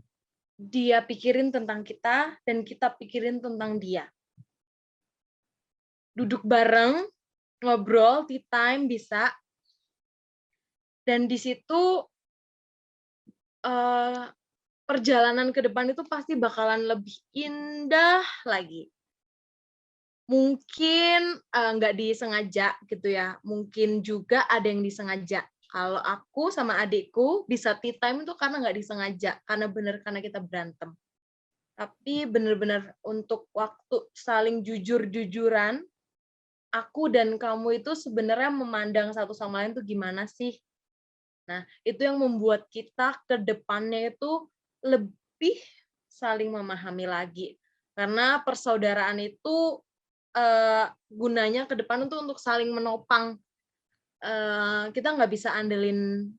dia pikirin tentang kita dan kita pikirin tentang dia. Duduk bareng, ngobrol, tea time bisa. Dan di situ perjalanan ke depan itu pasti bakalan lebih indah lagi. Mungkin nggak disengaja gitu ya, mungkin juga ada yang disengaja. Kalau aku sama adikku bisa tea time itu karena nggak disengaja, karena kita berantem. Tapi benar-benar untuk waktu saling jujur-jujuran, aku dan kamu itu sebenarnya memandang satu sama lain tuh gimana sih? Nah, itu yang membuat kita ke depannya itu lebih saling memahami lagi. Karena persaudaraan itu gunanya ke depan itu untuk saling menopang. Kita nggak bisa andelin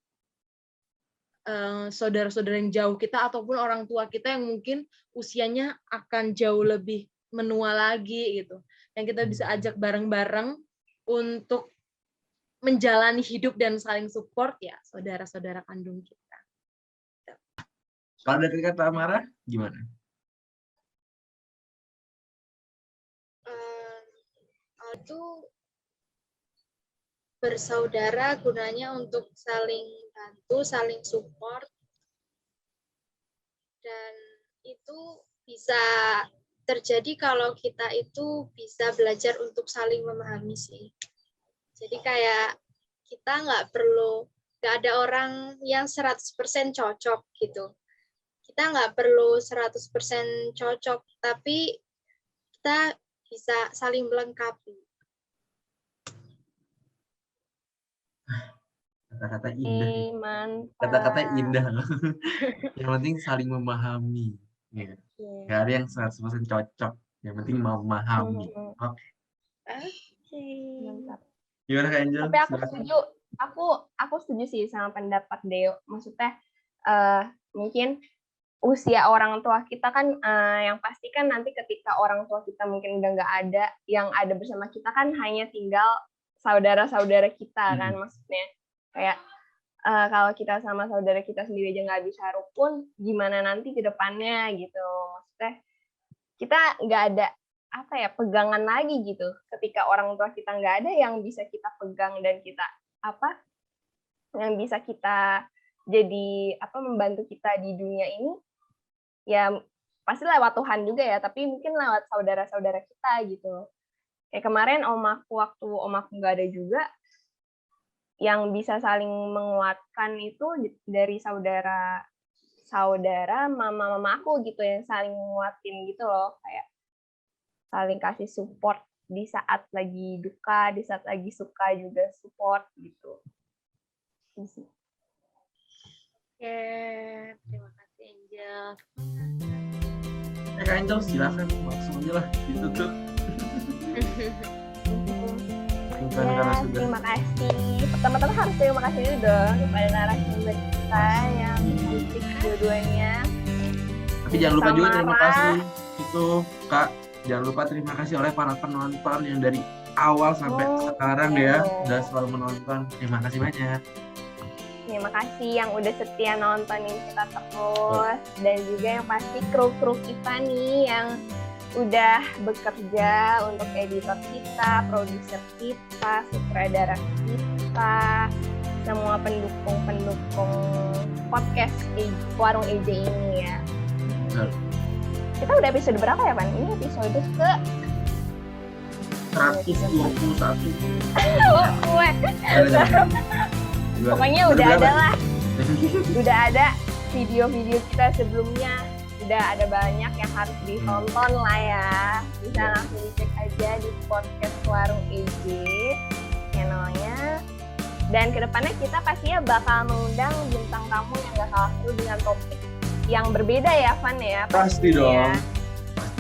saudara-saudara yang jauh kita ataupun orang tua kita yang mungkin usianya akan jauh lebih menua lagi gitu. Yang kita bisa ajak bareng-bareng untuk menjalani hidup dan saling support ya saudara-saudara kandung kita. Kalau dari kata Tamara gimana? Itu bersaudara gunanya untuk saling bantu, saling support, dan itu bisa terjadi kalau kita itu bisa belajar untuk saling memahami sih. Jadi kayak kita nggak ada orang yang 100% cocok gitu. Kita nggak perlu 100% cocok, tapi kita bisa saling melengkapi. Kata-kata indah. Mantap. Kata-kata indah. Yang penting saling memahami. Ya. Gak ada yang 100% cocok. Yang penting memahami. Oke. Mantap. Gimana Kak Angel? Tapi aku setuju sih sama pendapat Deo. Maksudnya mungkin usia orang tua kita kan yang pasti kan nanti ketika orang tua kita mungkin udah nggak ada, yang ada bersama kita kan hanya tinggal saudara-saudara kita kan, maksudnya kayak kalau kita sama saudara kita sendiri aja nggak bisa rukun, gimana nanti ke depannya gitu. Maksudnya kita nggak ada pegangan lagi gitu. Ketika orang tua kita nggak ada yang bisa kita pegang dan kita yang bisa kita jadi membantu kita di dunia ini, ya pasti lewat Tuhan juga ya, tapi mungkin lewat saudara-saudara kita gitu. Kayak kemarin waktu om aku nggak ada juga, yang bisa saling menguatkan itu dari saudara mama aku gitu, yang saling menguatin gitu loh, kayak saling kasih support di saat lagi duka, di saat lagi suka juga support gitu. Oke, terima kasih Angel. Kak Angel, silakan langsung aja lah ditutup. Terima kasih. Pertama-tama harus terima kasih dulu dong kepada narasumber kita yang cantik dua-duanya. Tapi jangan lupa juga terima kasih itu Kak. Jangan lupa terima kasih oleh para penonton yang dari awal sampai sekarang ya udah selalu menonton. Terima kasih banyak. Terima kasih yang udah setia nontonin kita terus, dan juga yang pasti kru-kru kita nih yang udah bekerja untuk editor kita, produser kita, sutradara kita, semua pendukung podcast Warung EJ ini ya. Kita udah episode berapa ya, Pan? Ini episode ke 121. Pokoknya udah ada lah. Udah ada video-video kita sebelumnya. Udah ada banyak yang harus ditonton lah ya. Bisa langsung dicek aja di podcast Warung EJ channelnya. Dan kedepannya kita pastinya bakal mengundang bintang tamu yang gak kalah seru dengan topik yang berbeda ya, Van ya. Pasti dong.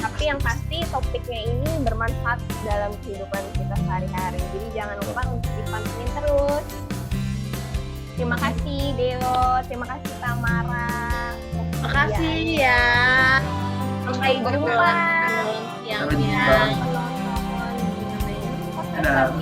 Tapi yang pasti topiknya ini bermanfaat dalam kehidupan kita sehari-hari. Jadi jangan lupa untuk dipantengin terus. Terima kasih Deo, terima kasih Tamara. Terima kasih ya. Sampai jumpa. Siang-siang. Dadah.